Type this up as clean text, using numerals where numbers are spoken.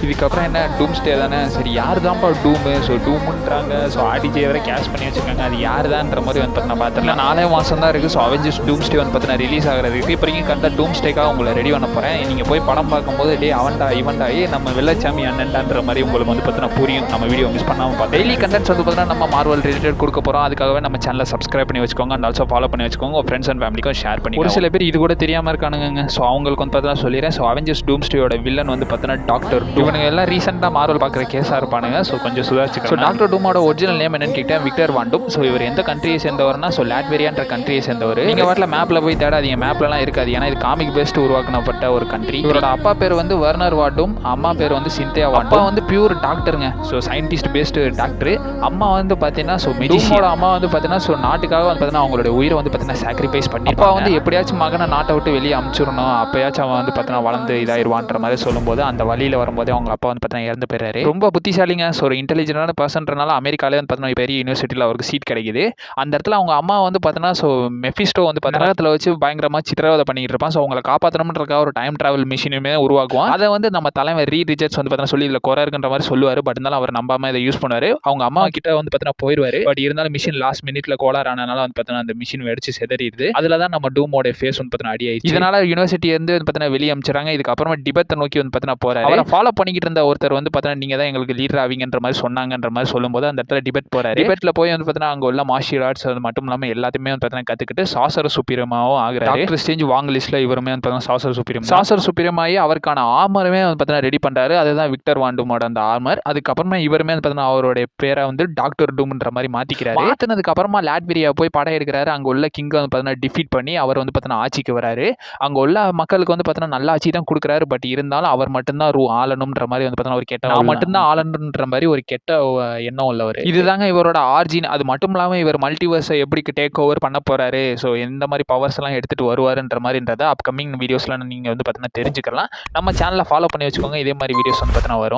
இதுக்கப்புறம் என்ன டூம்ஸ்டே தானே, சரி யார் தான்ப்பா டூமு, ஸோ டூமுன்றாங்க, ஸோ ஆர்டிஜே வரை கேஷ் பண்ணி வச்சுருக்காங்க, அது யார் தான்ற மாதிரி வந்து பார்த்தீங்கன்னா பார்த்துக்கலாம். 4 மாதம் தான் இருக்குது. ஸோ அவெஞ்சர்ஸ் டூம்ஸ்டே வந்து பார்த்தீங்கன்னா ரிலீஸ் ஆகிறதுக்கு இப்போ வரைக்கும் கரெக்டாக டூம்ஸ்டேக்காக உங்களை ரெடி பண்ண போகிறேன். நீங்கள் போய் படம் பார்க்கும்போது டே அவன்டா இவன்டா நம்ம வெள்ளச்சாமி அண்ணன்டான்ற மாதிரி உங்களுக்கு வந்து பார்த்தீங்கன்னா புரியும். நம்ம வீடியோ மிஸ் பண்ணாமல் பார்த்து டெய்லி கண்டென்ட்ஸ் வந்து பார்த்தீங்கன்னா நம்ம மார்வல் ரிலேட்டட் கொடுக்க போகிறோம். அதுக்காகவே நம்ம சேனலை சப்ஸ்கிரைப் பண்ணி வச்சுக்கோங்க அண்ட் ஆல்சோ ஃபாலோ பண்ணி வச்சுக்கோங்க. உங்கள் ஃப்ரெண்ட்ஸ் அண்ட் ஃபேமிலிக்கும் ஷேர் பண்ணி. ஒரு சில பேர் இது கூட தெரியாமல் இருக்கானுங்க. ஸோ அவங்களுக்கு வந்து பார்த்தீங்கன்னா சொல்லிடுறேன். ஸோ அவெஞ்சர்ஸ் டூம்ஸ்டேயோட வில்லன் வந்து பார்த்தீங்கன்னா டாக்டர் டூம். இவனுங்க எல்லாம் ரீசெண்டாக மார்வல் பார்க்குற கேஸாக இருப்பானுங்க. ஸோ கொஞ்சம் சுதாரிச்சுக்கோங்க. ஸோ டாக்டர் டூமோட ஒரிஜினல் நேம் என்னன்னு கேட்டேன், விக்டர் வான் டூம். ஸோ இவர் எந்த கண்ட்ரியை சேர்ந்தவர்னா, ஸோ லாட்வேரியான்ற கண்ட்ரியை சேர்ந்தவர். நீங்கள் வாட்டில் மேப்பில் போய் தேடாதீங்க, மேப்லலாம் இருக்காது. ஏன்னா இது காமிக் பேஸ்ட் உருவாக்கப்பட்ட ஒரு கண்ட்ரி. இவரோட அப்பா பேர் வந்து வர்னர் வான் டூம், அம்மா பேர் வந்து சிந்தியா வான் டூம். அப்பா வந்து பியூர் டாக்டருங்க, ஸோ சயின்டிஸ்ட் பேஸ்டு டாக்டர். அம்மா வந்து பார்த்தீங்கன்னா ஸோ மெடிசினோட அம்மா வந்து பார்த்தீங்கன்னா ஸோ நாட்டுக்காக வந்து பார்த்தீங்கன்னா அவங்களோட உயிரை வந்து பார்த்தீங்கன்னா சாக்ரிஃபைஸ் பண்ணி அப்பா வந்து எப்படியாச்சும் மகனை நாட்டை விட்டு வெளியே அனுப்பிச்சிடணும், அப்பயாச்சும் அவன் வந்து பார்த்தீங்கன்னா வளர்ந்து இதாயிருவான்ற மாதிரி சொல்லும்போது அந்த வழியில் வரும்போது அவங்க அப்பா வந்து பார்த்தீங்கன்னா இறந்து போயிறாரு. ரொம்ப புத்திசாலிங்க, ஸோ ஒரு இன்டெலிஜென்டான பர்சன்றனால அமெரிக்காலே வந்து பார்த்தீங்கன்னா பெரிய யூனிவர்சிட்டியில் அவருக்கு சீட் கிடைக்குது. அந்த இடத்துல அவங்க அம்மா வந்து பார்த்தீங்கன்னா ஸோ மெஃபிஸ்டோ வந்து பார்த்தீங்கன்னா வச்சு பயங்கரமாக சித்திரவதை பண்ணிட்டு இருப்பான். ஸோ அவங்களை காப்பாற்றணுன்றக்காக ஒரு டைம் டிராவல் மிஷினுமே உருவாக்குவான். அதை வந்து நம்ம தலைவர் ரீட் ரிச்சர்ட்ஸ் வந்து பார்த்தீங்கன்னா சொல்லி இதில் குறை இருக்குன்ற மாதிரி சொல்லுவார். பட் இருந்தாலும் அவர் நம்பாம இதை யூஸ் பண்ணுவார். அவங்க அம்மா கிட்ட வந்து பார்த்தீங்கன்னா போயிடுவார். பட் இருந்தாலும் மிஷின் லாஸ்ட் மினிட்ல கோளாறு ஆனனால வந்து பார்த்தீங்கன்னா அந்த மிஷின் வெடிச்சு செதறிடுது. அதில் தான் நம்ம டூமோட ஃபேஸ் வந்து பார்த்தீங்கன்னா அடி ஆயிடுச்சு. இதனால யூனிவர்சிட்டி வந்து பார்த்தீங்கன்னா வெளியே அனுப்பிச்சாங்க. இதுக்கப்புறமா டிபத்தை நோக்கி வந்து பார்த்தீங்கன்னா போறாரு. அவரை ஃபாலோ பண்ணிக்கிட்டு இருந்த ஒருத்தர் வந்து பார்த்தீங்கன்னா நீங்க தான் எங்களுக்கு லீடர் ஆவீங்கன்ற மாதிரி சொன்னாங்கன்ற மாதிரி சொல்லும்போது அந்த இடத்துல டிபேட் போறாரு. டிபேட்ல போய் வந்து பார்த்தீங்கன்னா அங்கே உள்ள மார்ஷியல் ஆர்ட்ஸ் அது மட்டும் இல்லாமல் எல்லாத்தையுமே வந்து பார்த்தீங்கன்னா கத்துக்கிட்டு சாசர் சுப்பீரியமாவும் ஆகுறாரு. டாக்டர் ஸ்ட்ரேஞ்ச் வாங்க லிஸ்ட்ல இவருமே வந்து பார்த்தீங்கன்னா சாசர் சுப்பீரியமாயி அவருக்கான ஆர்மருமே வந்து பார்த்தீங்கன்னா ரெடி பண்றாரு. அதுதான் விக்டர் வான் டூமோட அந்த ஆர்மர். அதுக்கப்புறமா இவருமே வந்து பார்த்தீங்கன்னா அவருடைய பேரை வந்து டாக்டர் டூம்ன்ற மாதிரி மாத்திக்கிறாரு. மாத்தினதுக்கு அப்புறமா லாட்வேரியா போய் படம் எடுக்கிறாரு. அங்க உள்ள கிங் வந்து பார்த்தீங்கன்னா டிஃபீட் பண்ணி அவர் வந்து பார்த்தீங்கன்னா ஆட்சிக்கு வராரு. அங்க உள்ள மக்களுக்கு வந்து பார்த்தீங்கன்னா நல்ல ஆட்சி தான் கொடுக்குறாரு. பட் இருந்தாலும் அவர் மட்டும்தான் ஆளணும்ன்ற மாதிரி வந்து பார்த்தீங்கன்னா ஒரு கெட்ட நான் மட்டும்தான் ஆளணுன்ற மாதிரி ஒரு கெட்ட எண்ணம் உள்ளவர். இதுதாங்க இவரோட ஆர்ஜின். அது மட்டும் இல்லாமல் இவர் மல்டிவர்ஸை எப்படி டேக் ஓவர் பண்ண போறாரு, ஸோ எந்த மாதிரி பவர்ஸ் எல்லாம் எடுத்துட்டு வருவாருன்ற மாதிரின்றத அப்கமிங் வீடியோஸ்ல நீங்க வந்து பார்த்தீங்கன்னா தெரிஞ்சுக்கலாம். நம்ம சேனலை ஃபாலோ பண்ணி வச்சுக்கோங்க. இதே மாதிரி வீடியோஸ் வந்து பார்த்தீங்கன்னா வரும்.